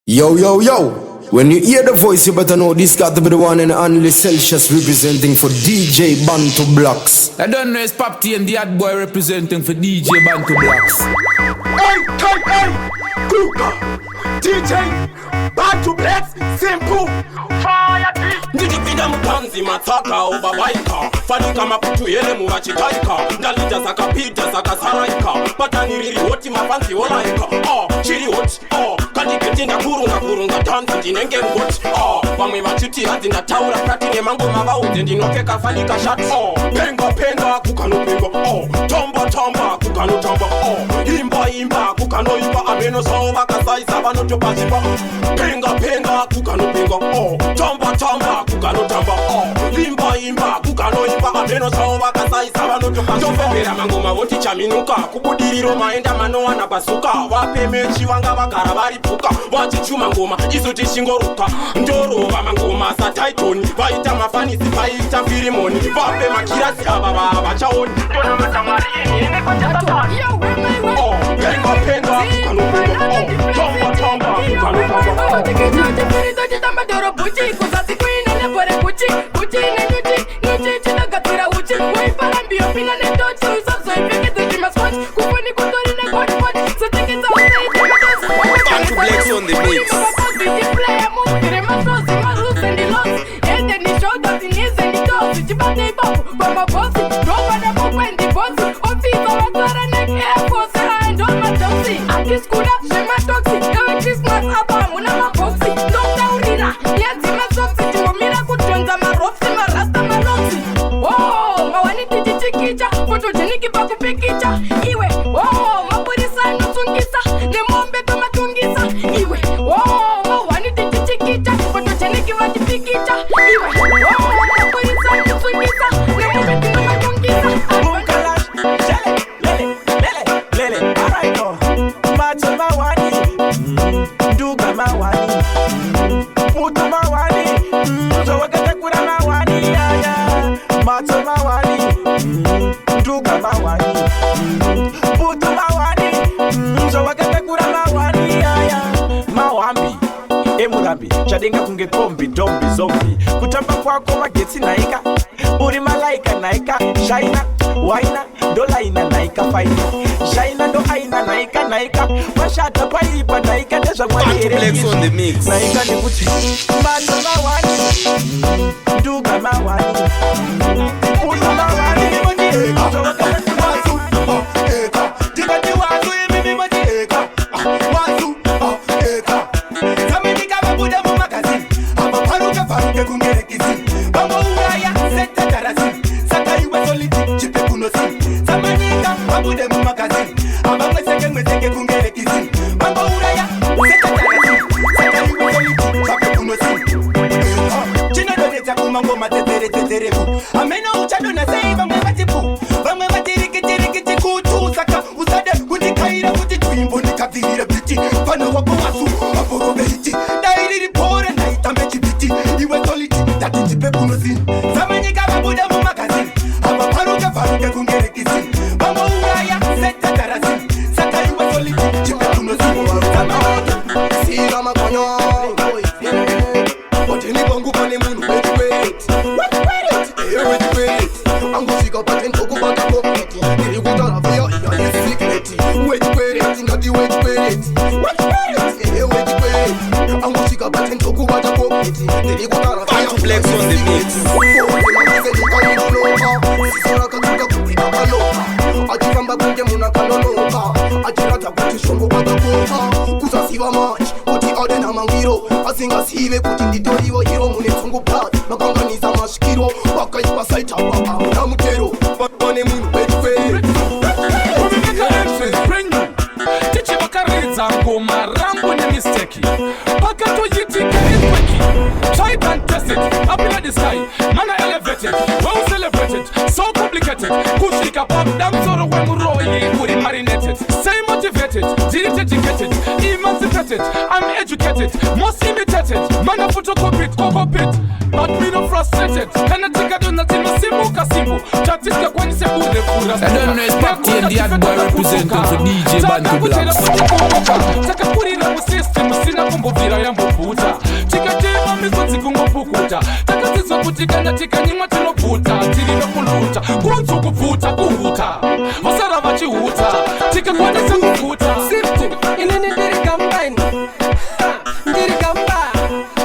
Yo, yo, yo. When you hear the voice, you better know this got to be the one and only Celsius representing for DjBantu Blocks. I don't know it's Pop T and the Hot Boy representing for DjBantu Blocks. A.K.A. Kuka DjBantu Blocks, simple fire ndikipinda mupanzi matsaka obabaika fanika makutu yele muvachitaika ndalita zakapita zakasaraika pataniriri hoti mapanzi olaika chiri hoti kandiketinda kurunga tanzi ndinenge ngoti vamwe vachiti hadzi ndataura kati nemangoma vaudze ndinopfeka fanika shati penga kukanopenga tamba kukanotamba imba kukanoimba amenosawo vakasaisa vanotopasipa penga kukanopenga tamba kukanotamba imba kukanoimba amenosawo vakasaisa vanotopasipa mangoma voti chaminuka kubudiriro maenda manowana pasuka vapemechi vanga vagara varipuka vachichuma ngoma isu tishingoruka ndorova mangoma sataitoni vaita mafanisi vaita firimoni vape makirasi ava vavachaoni ndonomatamari penga kukanopenga tamba on the mix. chadenga kunge kombi dombi zombi kutamba kwako magetsi naika uri malaika naika shaina waina dolaina naika faina shaina do aina naika mashata paipa naika ndezva mwaere naika nekuti mato mawani nduga mawani uno mawani amena uchadona sei vamwe vatipu vamwe vatirikiti kutu saka usade kundikaira kuti twimbo ndikabvirira biti pana wako wasu vavoroveiti dairiri pore ndaitambe chibiti iwe soliti ndatichipe kunosini zamanyika vabuda mumagazini avaparuke kungerekizini vamwe uraya setatarasini saka iwe soliti chipe kunosini sira makonyo otinibongupa nemunhu wetiweti angusvika patendokubata pokreti iri kutaravia iyaisikreti wetikwereti ngati wetikwereti wetikwereti angusvika patendokubata pokreti iri kutaravaiaaiunoka kupita kaloka achifamba kunge munhu akanonoka achirata kuti shombo akakoka kusaziva machi kuti ade namangwiro asingasive kuti nditorivo iro mune tsungu plat makanganisa masvikiro wakaipa saita na mutero pane munhu wetikwereti tichivakaridza ngoma rambo nemisteki pakatoyitika earthquake tried and tested up in the sky mana elevated well celebrated so complicated kusvika pamdamusoro wemuroyi uri marinated say motivated diri dedicated emancipated it, I'm educated, most imitated. Man, I photocopy it, copy it. But me no frustrated. Can I take a donut in a simple casimbo? Chatika Kwani Sebule Pura. I don't know, it's Patti and the ad boy representing for DjBantu Black. Taka puri na system, sina kumbo vira ya mbuputa. Tika tema miso tikungo pukuta. Taka tiso kutika na tika nyima tino puta. Tiri na kuluta, kuntu kuputa, kuhuta. Masara machi huta, tika kwani sengu puta. Sifting, inini ndiri kambaini. Ndiri kamba,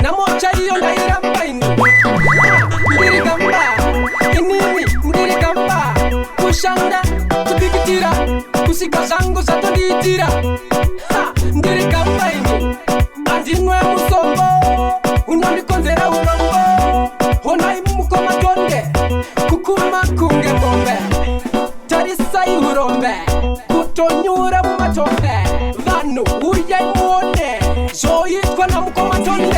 na mocha hiyo ndaira mbaini. Ndiri kamba, inini ndiri kamba. Kushanda, kubikitira, kusika zangu zato nditira. Ndiri kambaini, andinwe musombo. Unonikonzera ulombo. Hona imuko matonde, kukuma kunge bombe. Tarisa ihurombe, kutonyura mumatombe. Vano uye muone, so yitwa na muko matonde.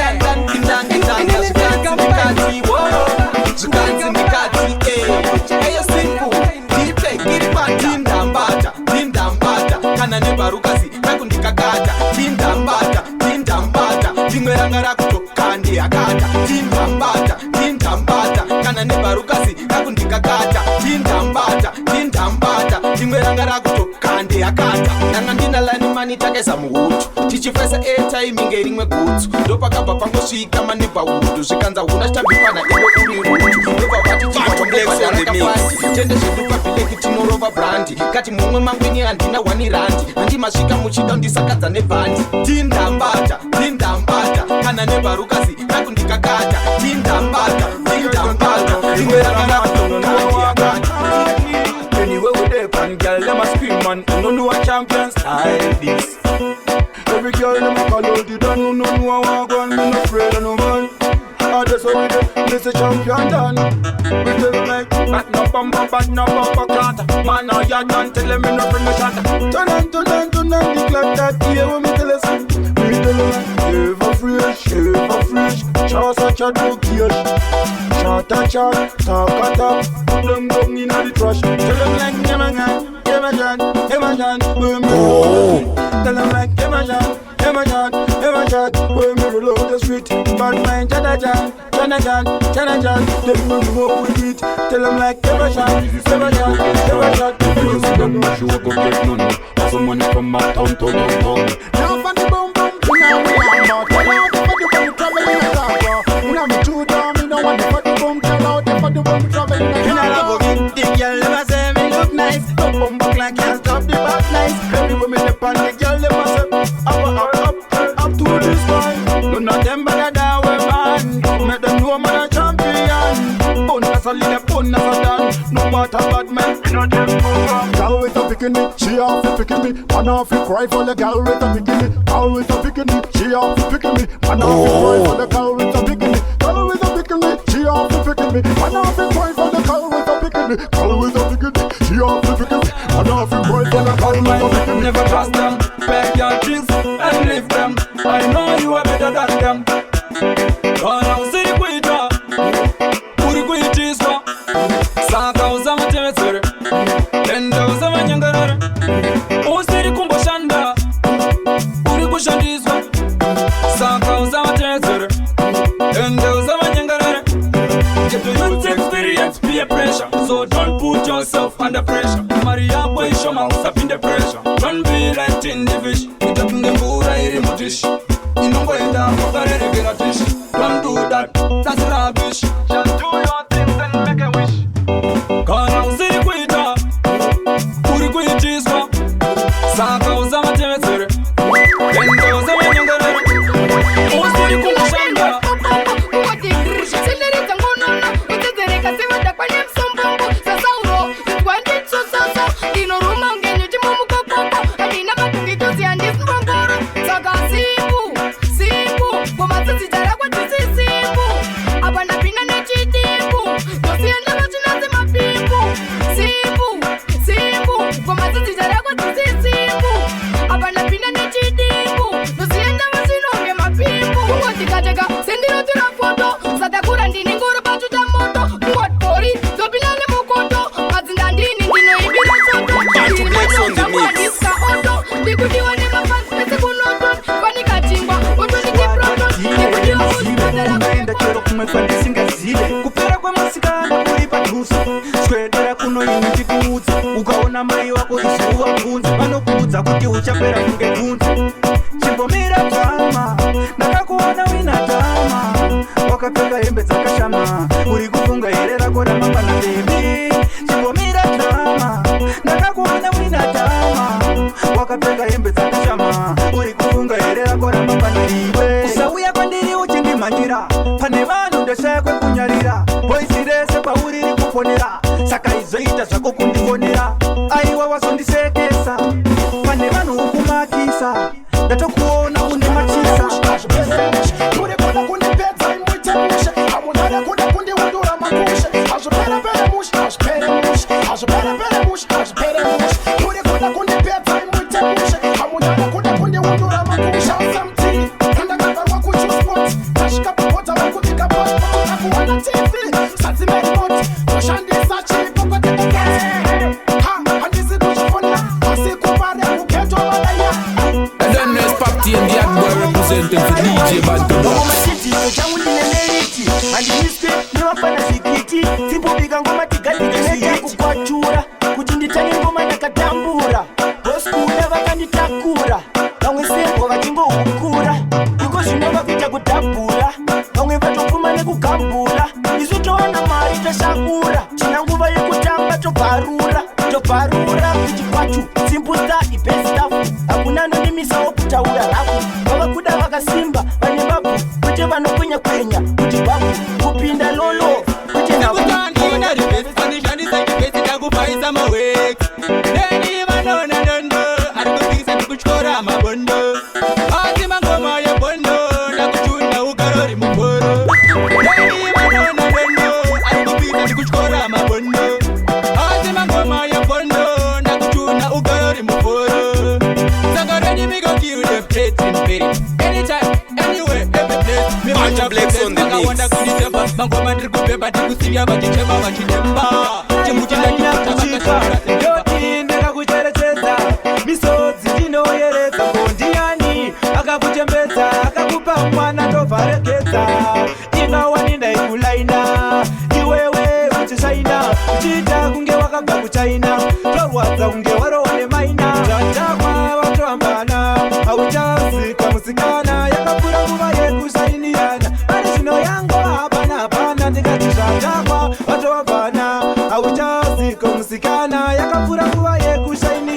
Kana nebarukazi nakundikakata tindambata ndimwerangara kutokande akata tindambata kana nebarukazi nakundikakata tindambata ndimwerangara kutokande akata nanga ndinalani mani takeza muhutu tichifesa airtime ngerimwe gutsu ndopakabva pangosvika manebha hudu zvikanza huna chitabikwana iwe uri rutu ndobva vati chivatombleksonemix tende zveduka bileki tinorova brandi kati mumwe mangwini handina 1 randi handimasvika muchida ndisakadza nebhandi tindambata kana nebharukazi nakundikakata tindambata rimwe rakanaatononaiakata Anyway with the pan, girl, them a scream man. You don't know a champion style this. Every girl them a call out it and you know I walk on. Me no afraid of no man. I just how we do, this a champion done. We tell them like, bat no bumper clot. Man, now you done, tell them me no bring no shot. Turn on the clock that year when me tell us. Me tell them like, ever fresh. Shots a chat to cash. Shot a chat, talk a talk. Put them down in the trash. Tell them like, give my gun. When me roll. Tell them like, give my gun. When me roll out the street. Bad mind, Chanajan. Them no smoke with it. Tell them like, give my shot. You see them not show up get money. Have some money from my town to downtown. Now for the boom, now we are out. Tell out for the boom, travel in a car. You know me too dumb, you know what for the boom, tell out for the boom, travel in a car. You know the girl never say me look nice. Bum back like can't stop the back nice. Every woman the pan the girl never say up to this point. None of them better than we man. Make them know man a champion. Bonus a little bonus a done. No matter bad man, you know them program. Girl with a bikini, she off the bikini. Man off the cry for the girl with a bikini. Girl with a bikini, she off the bikini. Man off the cry for the girl with a bikini. Girl with a bikini, she off the bikini. Man off the cry for the girl with a bikini. Girl with a bikini, she off the bikini. Man off the cry for the girl with a bikini. Never trust them, beg your drinks and leave them. I know you are better than them. Gonna see kuita, uri kuitiswa. Saka uzama temesere, enda uzama nyangarara. Usiri kumboshanda, uri kushandizwa. Saka uzama temesere, enda uzama nyangarara. Get to use experience, peer pressure. So don't put yourself under pressure. Maria boy, show my up in the pressure. Don't be like tin the fish. We talking the bura iri mutish. You know where down for the regular fish. Don't do that, that's rubbish. Just do your things and make a wish. Kana usiri kuita, uri kuitiswa. Saka uzama temesere, enda uzama nyangarara. Usiri kumshanda. Simple, kumwe kwandisingazive kupera kwemasikana kuri padhuze swedera kuno ini ndikuudze ukaona mai wako izuva kunze vanokuudza kuti uchapera kunge kunze chimbomira tama ndakakuona wina tama wakapfeka hembe dzakashama uri kufunga here rako ramangwana bebi chimbomira tama ndakakuona wina tama wakapfeka hembe dzakashama uri kufunga here rako ramangwana iwe usauya kwandiri uchindimhanyira pane vanhu ndoshaya kwekunyarira boisi rese kwauriri kuponera saka izoita zvako kundifonera aiwa wazondisekesa pane vanhu ukumakisa ndatokuona une machisa Kurikona kundipedza imuite mushe amunada kuda kundiundura makushe azvipere mushe azvipere mushe azvipere mushe azvipere mushe kurikona kundipedza imuite mushe amunada kuda kundiundura makushe asamtiri kandakavarwa kuchusport tasvika papota vakuvika passport nakuwana tv sadzimerimoti kushandisa chipokotekekati handisi kuzvifonera asi kupare kuketo vadaya Party and the boy representing for DjBantu. handiswe nevafana zvikiti dzimbobika ngoma tigadzire kukwachura kuti nditanye ngoma ndakatambura boskuda vakanditakura vamwe sengo vachingohukura iko zvinova kuita kudhabhura vamwe vatopfuma nekugambura isu towana mari toshakura tina nguva yekutamba tobharura kuti kwachu simpusta ibestafu hakuna nonimisawo kutaura hafu vavakuda vakasimba vane vabvu kuti vanokwenya kwenya kuti babu kupinda lolo kuti nakupaisa mawek neni vanona dondo arikupikisa ndikutyora mabondo asi mangoma yebondo nakuchunda ukarori muporo neni vanona dondo arikupikisa ndikutyora mabondo asi mangoma yebondo nakuchunda ukarori muporo saka ready me go kill the plates in bed anytime anywhere every place me want to flex on the mix wanda kuniteba mangoma ndikubeba ndikusinya vachichema vachitemba ndakakucherechedza misodzi ndinoyeredza kondiani akakuchembedza akakupa mwana tovharegedza ingawani ndaikulaina iwewe uchishaina uchiita kunge wakabva kuchaina torwadza kunge waroone maina zvatakwa watoambana hauchazika musikana yakapfura nguva yekushainirana ari zvino yango hapana ndikati zvatakwa watoambana hauchazika musikana yakapfura nguva yekushainirana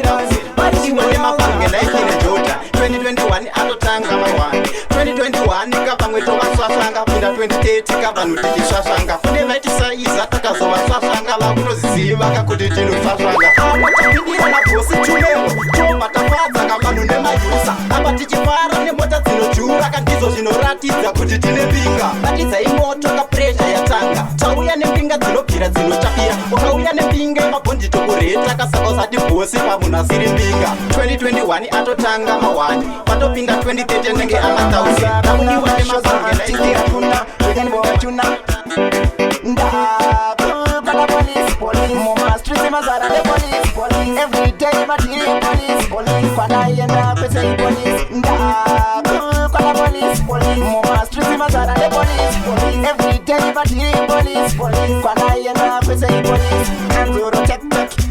mapange ndaikine jota 2021 atotanga mawani 2021 kapamwe tovasvasvanga pinda 2030 kavanhu tichisvasvanga kune vaitisaiza takazovasvasvanga vakutoziva kakuti tinosvasvanga apatapindira nabosi tumero tomatafadza kavanhu nemayusa apa tichifara nemota dzinojura kandizo zvinoratidza kuti tine mbinga batidzai moto kapresha yatanga tauya nembinga dzinobvira dzinotapira ukauya nembinga yemabhondi tokureta kasaka usati bosi pamunhu asiri mbinga 2021 atotanga mawani patopinda 2030 nenge ama1000 tamuniwa nemasange ndaikirapuna wekanibowachuna ndakukala police moma streets mazara de police every day matiri police kwandaienda kwese police ndakukala police moma streets mazara de police every day matiri police kwandaienda kwese police kanzuro tek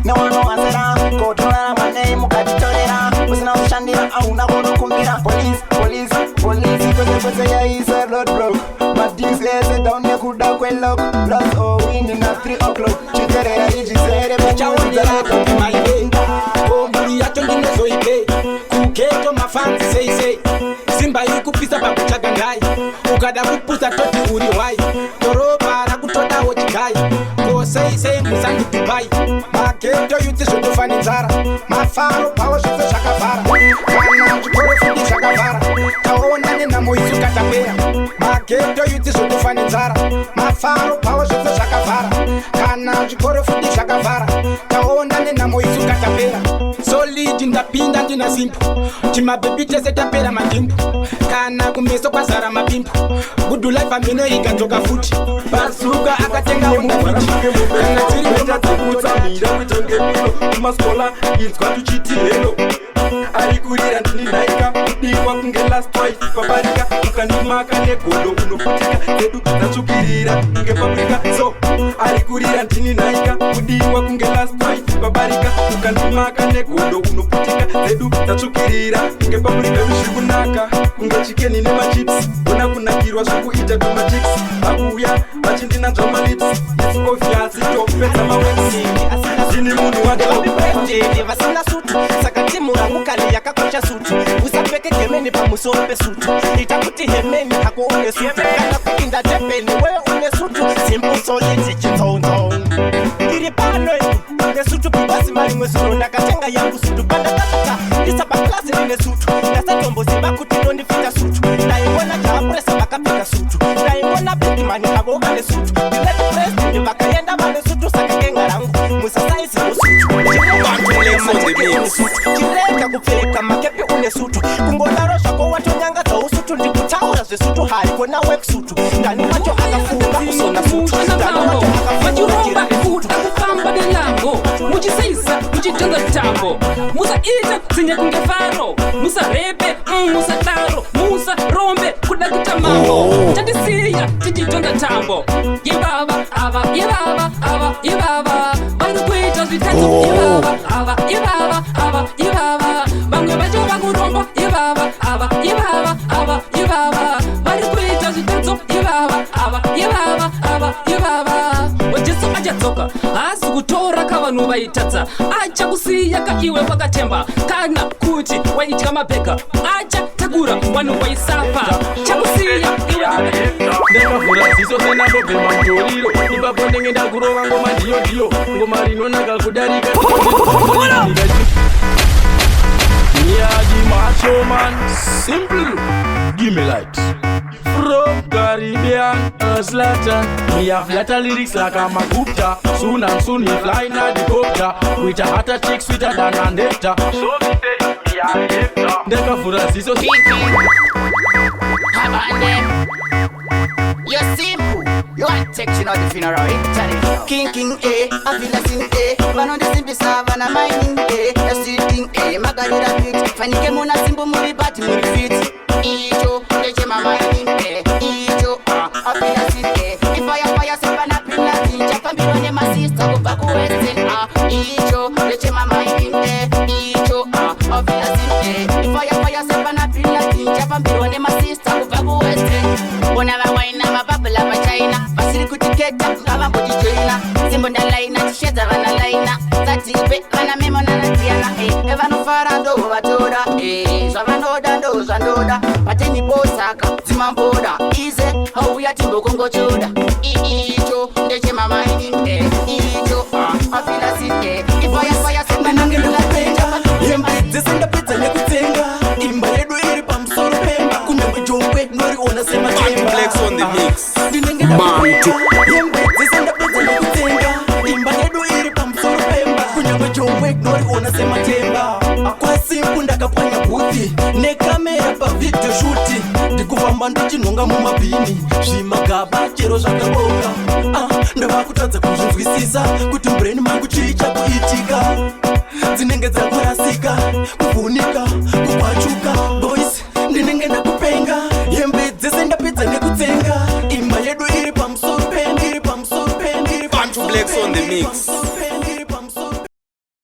newanowanzera kotora mane mukatitorera usina kushandira auna kunokumbira police kwese yaisa road block madis ese down nekuda kwelok plus owini na 3 o'clock chiterera ichisere chaonerakomaibenda komburi yacho ndinozoipe kuketo mafanzi seisei simba ikupisa pakutsvaga ngai ukada kupusa toti uri wai doroba rakutodawo chigai koseisei musangi dubai maketo yuti zvotofanenzara mafaro pawo zvose zvakavhara kana zvikoro futi zvakavhara taona nenhamo isu katapera maketo yuti zvotofanenzara mafaro pawo zvose zvakavhara kana zvikoro futi zvakavhara taona nenhamo isu katapera solidi ndapinda ndina simpo chimabhebi tese tapera mandimbu kana kumeso kwazara mapimpu gudu life amino igadzoka futi basuka akatenga umufuti kana tiri kutamira kutongemiro kumasikola inzwa tuchiti helo arikurira ndininaika kudiwa kunge last wife pabarika ukandimaka negodo unoputika zedu dzatsvukirira kunge paprika so arikurira ndininaika kudiwa kunge last wife pabarika ukandimaka negodo unoputika zedu dzatsvukirira kunge paprika zvikunaka kunge chikeni nemachips una kunakirwa zvekuita tomachicks akuuya vachindinanzva malips its obvious topedza mawexi zvini munhu wacho vasina sutu saka timu rangu kali yakakosha sutu usapfeke gemeni pamusoro pesutu ita kuti hemeni hako une sutu kana kupinda jepeni wewe une sutu simple solid chitsonzo iri pano nesutu basi mali mwesuno ndakatenga yangu sutu panda kasuta isaba klasi nine sutu ndasatombo simba kuti ndondifita sutu ndaibona japresa vakapfeka sutu ndaibona big man hako ane sutu ndileti president vakaenda vane sutu saka kenga rangu musasaisi musutu chireka kupfeka makepi une sutu kungodaro zvako watonyanga dzausutu ndikutaura zvesutu hai kona weksutu ndani wacho akafunga kusona sutu ndani wacho akafunga akufamba nelango muchisaisa muchitanga tambo musaita sinye kunge faro musarepe musadaro musarombe kuda kuita mambo chatisiya tichitonga tambo yebaba ava yebaba ava yebaba vari kuita zvitanzo yebaba ava yebaba ava yebaba vamwe vacho vakuromba yebaba ava yebaba ava yebaba vari kuita zvitanzo yebaba ava yebaba ava yebaba jesu achatsoka haasi kutora kavanhu vaitadza achakusiya kaiwe wakatemba kana kuti waitya mabheka achatakura vanhu vaisafa chakusiya iwe ndakavhura ziso senandobhema mutoriro ipapo ndenge ndakurova ngoma ndiyo ngoma rinonaka kudarika Yagi macho man, simple, give me light. From Caribbean, Slatan. Me have latter lyrics like I'm a Gupta. Soon and soon he fly in a helicopter. With a hotter chick sweeter than a nectar. So me say, me a nectar. Deka fura si so You're simple. You want section of the funeral, international. King A, I feel a sin A. One on the simple savannah mining A. The sitting A, Margarita Pit. Fanike Mona Simple Movie Party Movie Fit. Ijo, DjBantu mining A. Ijo, I feel a sin A. If fire, savannah bring nothing. Japan be running my sister, go back western Ijo, DjBantu mining A. Ijo, I feel a sin A. If fire, savannah bring nothing. Japan be running my sister, go back western. Whenever wine, I'm a bubble of a China. Basiri kutiketa, ngaba body joina. Simbo ndalaina, tisheza vana laina. Zatipe, vana memo na natiana. Evano farando, vatoda. Zavanoda, zandoda. Pateni posaka, zimamboda. Ize, hau ya timbo kongo choda. Ijo, DjBantu mining. Ijo, afila sike. Ifaya, senda nange nula penga. Yembe, zesenda pizza nekutenga. Imba yedu iri pamsoro pemba. Kunyamwe jombe, nori ona sema chemba. Flex on the mix. Bantu. Yembe, zesenda pizza nekutenga. Imba yedu iri pamsoro pemba. Kunyamwe jombe, nori ona sema chemba. Akwa simpu ndakapwanya buti. Nekamera pa video shooti. Ndikufamba ndichinonga mumabhini. Zvimagaba chero zvakaboka. Ndava kutadza kuzvinzwisisa kuti brain mangu chicha kuitika. Dzinenge dzakurasika, kufunika, kukwachuka. Boys, ndinenge ndakupenga. Yembe dzese ndapedza nekutsenga. Imba yedu iri pamsoro pen, iri pamsoro pen, iri pamsoro pen. Bantu Flex on the mix.